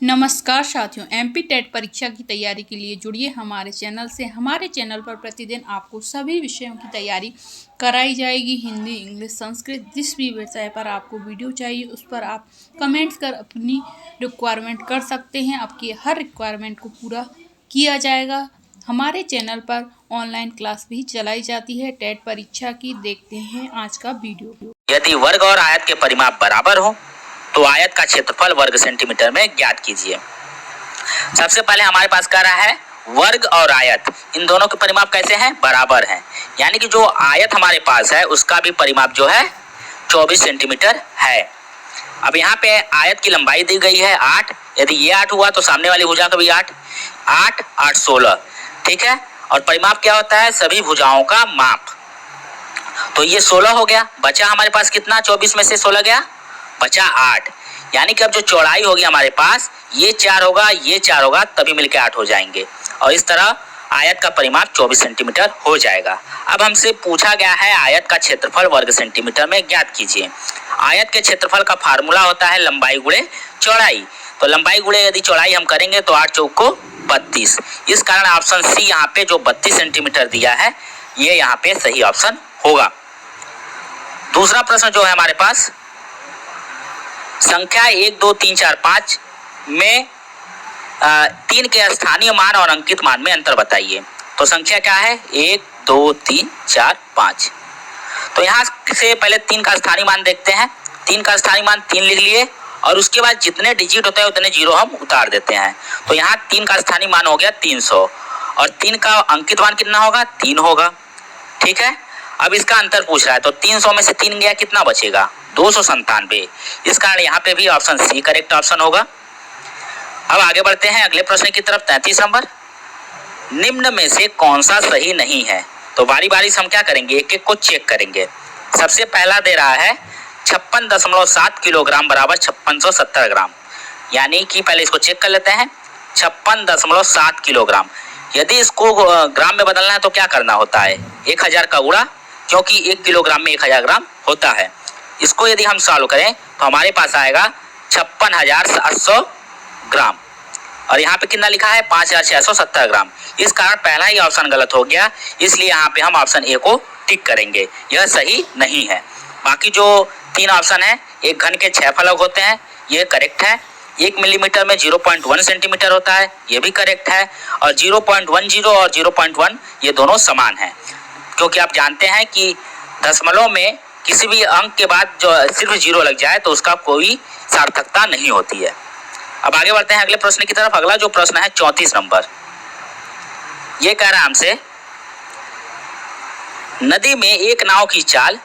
नमस्कार साथियों, MP TET परीक्षा की तैयारी के लिए जुड़िए हमारे चैनल से। हमारे चैनल पर प्रतिदिन आपको सभी विषयों की तैयारी कराई जाएगी। हिंदी, इंग्लिश, संस्कृत, जिस भी विषय पर आपको वीडियो चाहिए उस पर आप कमेंट्स कर अपनी रिक्वायरमेंट कर सकते हैं। आपकी हर रिक्वायरमेंट को पूरा किया जाएगा। हमारे चैनल पर ऑनलाइन क्लास भी चलाई जाती है टेट परीक्षा की। देखते हैं आज का वीडियो। यदि वर्ग और आयत के परिमाप बराबर हो तो आयत का क्षेत्रफल वर्ग सेंटीमीटर में ज्ञात कीजिए। सबसे पहले हमारे पास कह रहा है वर्ग और आयत, इन दोनों के परिमाप कैसे हैं? बराबर हैं। यानी कि जो आयत हमारे पास है उसका भी परिमाप जो है 24 सेंटीमीटर है। अब यहाँ पे आयत की लंबाई दी गई है 8। यदि ये 8 हुआ तो सामने वाली भुजा का भी 8, 8, 8, 16। ठीक है। और परिमाप क्या होता है? सभी भुजाओं का माप। तो ये 16 हो गया। बचा हमारे पास कितना? 24 में से 16 गया, बचा 8। यानी कि अब जो चौड़ाई होगी हमारे पास, ये 4 होगा, ये 4 होगा, तभी मिलके 8 हो जाएंगे। और इस तरह आयत का परिमाप 24 सेंटीमीटर हो जाएगा। अब हमसे पूछा गया है आयत का क्षेत्रफल वर्ग सेंटीमीटर में ज्ञात कीजिए। आयत के क्षेत्रफल का फार्मूला होता है लंबाई गुणे चौड़ाई। तो लंबाई गुणे यदि चौड़ाई हम करेंगे तो 8 चौक को 32। इस कारण ऑप्शन सी यहाँ पे जो 32 सेंटीमीटर दिया है ये यहाँ पे सही ऑप्शन होगा। दूसरा प्रश्न जो है हमारे पास, संख्या 1, 2, 3, 4, 5 में 3 के स्थानीय मान और अंकित मान में अंतर बताइए। तो संख्या क्या है? 1, 2, 3, 4, 5। तो यहाँ से पहले 3 का स्थानीय मान देखते हैं। 3 का स्थानीय मान 3 लिख लिए और उसके बाद जितने डिजिट होते हैं उतने जीरो हम उतार देते हैं। तो यहाँ 3 का स्थानीय मान हो गया 300 और 3 का अंकित मान कितना होगा? 3 होगा। ठीक है। अब इसका अंतर पूछ रहा है तो 300 में से 3 गया, कितना बचेगा? 297। इस कारण यहाँ पे भी ऑप्शन सी करेक्ट ऑप्शन होगा। अब आगे बढ़ते हैं अगले प्रश्न की तरफ। 33 नंबर, निम्न में से कौन सा सही नहीं है? तो बारी बारी से हम क्या करेंगे, एक एक को चेक करेंगे। सबसे पहला दे रहा है 56.7 किलोग्राम बराबर 5670 ग्राम। यानी कि पहले इसको चेक कर लेते हैं। 56.7 किलोग्राम, यदि इसको ग्राम में बदलना है तो क्या करना होता है? 1000 का गुणा, क्योंकि 1 किलोग्राम में 1000 ग्राम होता है। इसको यदि हम सॉल्व करें तो हमारे पास आएगा 56,700 ग्राम और यहाँ पे कितना लिखा है? 5,670 ग्राम। इस कारण पहला ही ऑप्शन गलत हो गया, इसलिए यहाँ पे हम ऑप्शन ए को टिक करेंगे, यह सही नहीं है। बाकी जो 3 ऑप्शन है, एक घन के 6 फलक होते हैं, ये करेक्ट है। 1 मिलीमीटर में 0.1 सेंटीमीटर होता है, ये भी करेक्ट है। और 0.10 और 0.1 ये दोनों समान हैं, क्योंकि आप जानते हैं कि दशमलव में किसी भी अंक के बाद जो सिर्फ 0 लग जाए तो उसका कोई सार्थकता नहीं होती है। अब आगे बढ़ते हैं अगले प्रश्न की तरफ। अगला जो प्रश्न है 34 नंबर, ये कह रहा है हमसे, नदी में एक नाव की चाल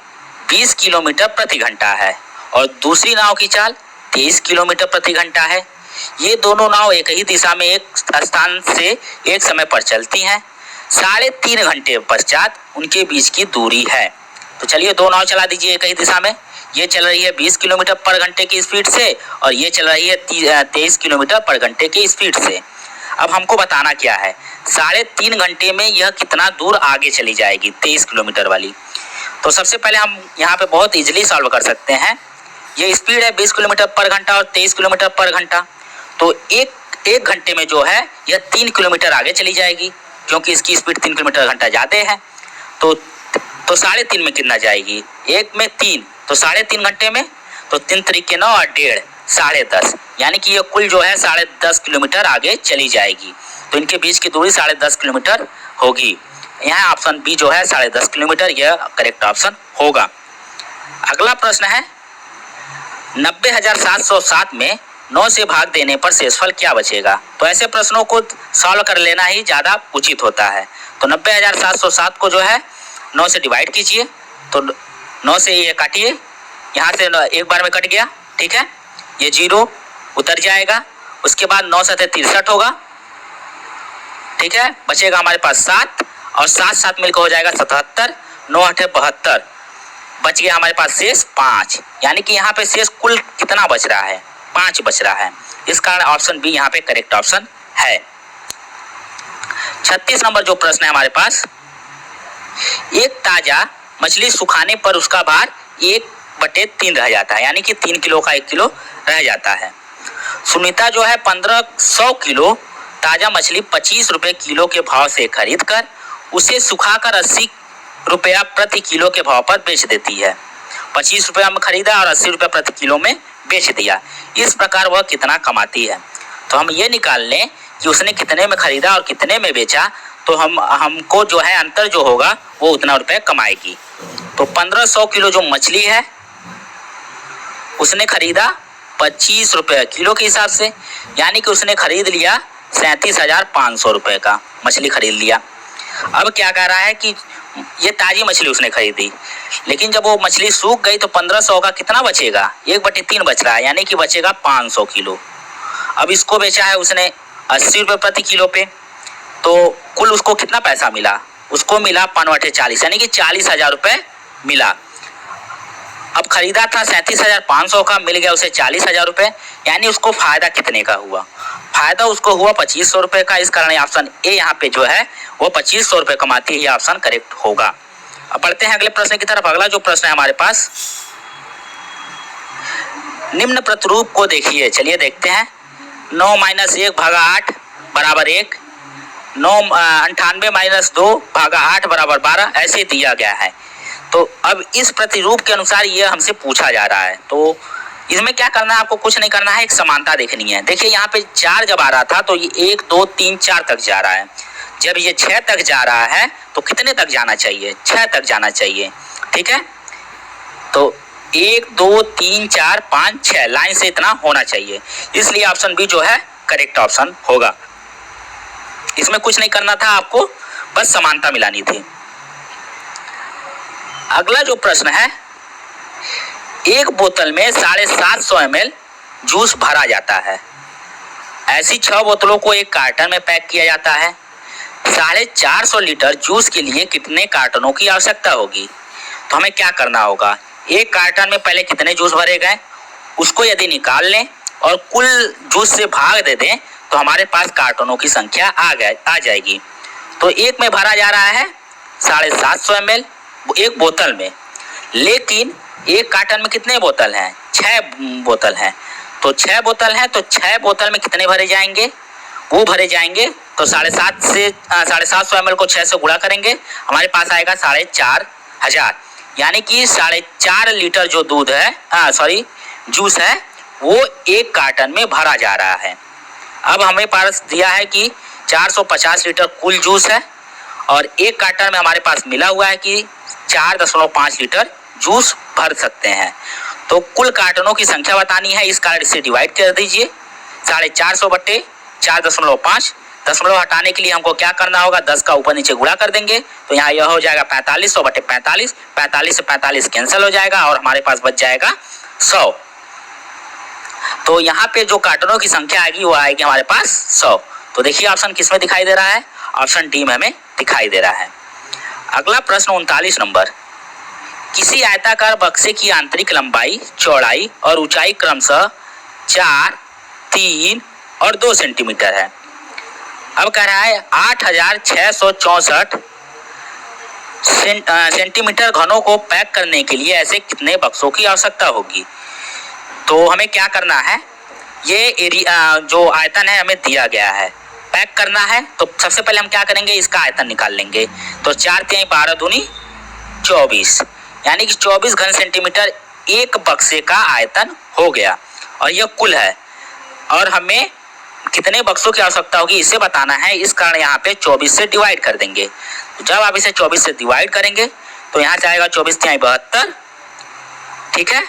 20 किलोमीटर प्रति घंटा है और दूसरी नाव की चाल 23 किलोमीटर प्रति घंटा है। ये दोनों नाव एक ही दिशा में एक स्थान से एक समय पर चलती हैं। 3.5 घंटे पश्चात उनके बीच की दूरी है। तो चलिए 2 नाव चला दीजिए एक ही दिशा में। ये चल रही है 20 किलोमीटर पर घंटे की स्पीड से और ये चल रही है 23 किलोमीटर पर घंटे की स्पीड से। अब हमको बताना क्या है, 3.5 घंटे में यह कितना दूर आगे चली जाएगी 23 किलोमीटर वाली। तो सबसे पहले हम यहाँ पे बहुत इजीली सॉल्व कर सकते हैं। ये स्पीड है 20 किलोमीटर पर घंटा और 23 किलोमीटर पर घंटा, तो एक घंटे में जो है यह 3 किलोमीटर आगे चली जाएगी, क्योंकि इसकी स्पीड 3 किलोमीटर घंटा ज़्यादा है। तो 3.5 में कितना जाएगी? 1 में 3, तो 3.5 घंटे में, तो 3 तरीके 9 और 1.5 10.5, यानी कि ये कुल जो है 10.5 किलोमीटर आगे चली जाएगी। तो इनके बीच की दूरी 10.5 किलोमीटर होगी। यहाँ ऑप्शन बी जो है 10.5 किलोमीटर, यह करेक्ट ऑप्शन होगा। अगला प्रश्न है 90,707 में 9 से भाग देने पर शेषफल क्या बचेगा? तो ऐसे प्रश्नों को सॉल्व कर लेना ही ज़्यादा उचित होता है। तो 90,707 को जो है 9 से डिवाइड कीजिए, तो 9 से ये काटिए, यहाँ से एक बार में कट गया। ठीक है, ये 0 उतर जाएगा। उसके बाद 9 7 63 होगा। ठीक है, बचेगा हमारे पास 7 और 7 7 मिलकर हो जाएगा 77, 9 8 72, बच गया हमारे पास शेष 5। यानी कि यहाँ पे शेष कुल कितना बच रहा है? 5 बच रहा है। इस कारण ऑप्शन बी यहाँ पे करेक्ट ऑप्शन है। 36 नंबर जो प्रश्न है हमारे पास, एक ताजा मछली सुखाने पर उसका भार 1/3 रह जाता है, यानी कि 3 किलो का 1 किलो रह जाता है। सुनीता जो है 1500 किलो ताज़ा मछली 25 रुपये किलो के भाव से खरीद कर उसे सुखाकर 80 रुपया प्रति किलो के भाव पर बेच देती है। 25 रुपया में खरीदा और 80 रुपया प्रति किलो में बेच दिया। इस प्रकार वह कितना कमाती है। तो हम ये निकाल लें कि उसने कितने में खरीदा और कितने में बेचा, तो हमको जो है अंतर जो होगा वो उतना रुपये कमाएगी। तो 1500 किलो जो मछली है उसने खरीदा 25 रुपये किलो के हिसाब से, यानी कि उसने खरीद लिया 37,500 रुपये का मछली खरीद लिया। अब क्या कह रहा है कि ये ताज़ी मछली उसने खरीदी, लेकिन जब वो मछली सूख गई तो 1500 का कितना बचेगा, 1/3 बच रहा है, यानी कि बचेगा 500 किलो। अब इसको बेचा है उसने 80 रुपये प्रति किलो पे, तो कुल उसको कितना पैसा मिला, उसको मिला 5/40 यानी कि 40,000 रुपये मिला। अब खरीदा था 37,500 का, मिल गया उसे 40,000 रुपये, यानी उसको फ़ायदा कितने का हुआ, फ़ायदा उसको हुआ 2500 रुपये का। इस कारण ऑप्शन ए यहाँ पे जो है वो 2500 रुपये कमाती है, ये ऑप्शन करेक्ट होगा। अब बढ़ते हैं अगले प्रश्न की तरफ। अगला जो प्रश्न है हमारे पास, निम्न प्रतिरूप को देखिए। चलिए देखते हैं। 9 - 1 भागा 8 बराबर 1, 98 - 2 भागा 8 बराबर 12, ऐसे दिया गया है। तो अब इस प्रतिरूप के अनुसार ये हमसे पूछा जा रहा है। तो इसमें क्या करना है, आपको कुछ नहीं करना है, एक समानता देखनी है। देखिए यहाँ पे 4 जब आ रहा था तो ये 1 2 3 4 तक जा रहा है। जब ये 6 तक जा रहा है तो कितने तक जाना चाहिए, 6 तक जाना चाहिए। ठीक है, तो 1 2 3 4 5 6 लाइन से इतना होना चाहिए, इसलिए ऑप्शन बी जो है करेक्ट ऑप्शन होगा। इसमें कुछ नहीं करना था, आपको बस समानता मिलानी थी। अगला जो प्रश्न है, एक बोतल में 750 ml जूस भरा जाता है। ऐसी 6 बोतलों को एक कार्टन में पैक किया जाता है। 450 लीटर जूस के लिए कितने कार्टनों की आवश्यकता होगी। तो हमें क्या करना होगा, एक कार्टन में पहले कितने जूस भरे गए उसको यदि निकाल लें और कुल जूस से भाग दे दें तो हमारे पास कार्टनों की संख्या आ जाएगी। तो एक में भरा जा रहा है 750 ml एक बोतल में, लेकिन एक कार्टन में कितने बोतल हैं, 6 बोतल हैं। तो 6 बोतल हैं, तो 6 बोतल में कितने भरे जाएंगे, वो भरे जाएंगे। तो 750 ml को 6 से गुणा करेंगे, हमारे पास आएगा 4,500, यानी कि 4.5 लीटर जो दूध है जूस है वो एक कार्टन में भरा जा रहा है। अब हमें पास दिया है कि 450 लीटर कुल जूस है और एक कार्टन में हमारे पास मिला हुआ है कि 4.5 लीटर जूस भर सकते हैं। तो कुल कार्टनों की संख्या बतानी है, इस कारण इसे डिवाइड कर दीजिए। 450 बटे 4.5, दशमलव हटाने के लिए हमको क्या करना होगा, 10 का ऊपर नीचे गुणा कर देंगे। तो यहाँ यह हो जाएगा 4500 बटे 45, 45 से 45 कैंसिल हो जाएगा और हमारे पास बच जाएगा 100। तो यहाँ पे जो कार्टनों की संख्या आएगी वो आएगी हमारे पास 100। तो देखिए ऑप्शन किस में दिखाई दे रहा है, ऑप्शन डी में हमें दिखाई दे रहा है। अगला प्रश्न 39 नंबर, किसी आयताकार बक्से की आंतरिक लंबाई, चौड़ाई और ऊंचाई क्रमशः 4, 3 और 2 सेंटीमीटर है। अब कह रहा है 8,664 सेंटीमीटर घनों को पैक करने के लिए ऐसे कितने बक्सों की आवश्यकता होगी। तो हमें क्या करना है, ये एरिया जो आयतन है हमें दिया गया है, पैक करना है। तो सबसे पहले हम क्या करेंगे, इसका आयतन निकाल लेंगे। तो 4 × 12 दूनी 24, यानी कि 24 घन सेंटीमीटर एक बक्से का आयतन हो गया और यह कुल है। और हमें कितने बक्सों की आवश्यकता होगी इसे बताना है, इस कारण यहाँ पे 24 से डिवाइड कर देंगे। तो जब आप इसे 24 से डिवाइड करेंगे तो यहाँ जाएगा 24 × 72, ठीक है।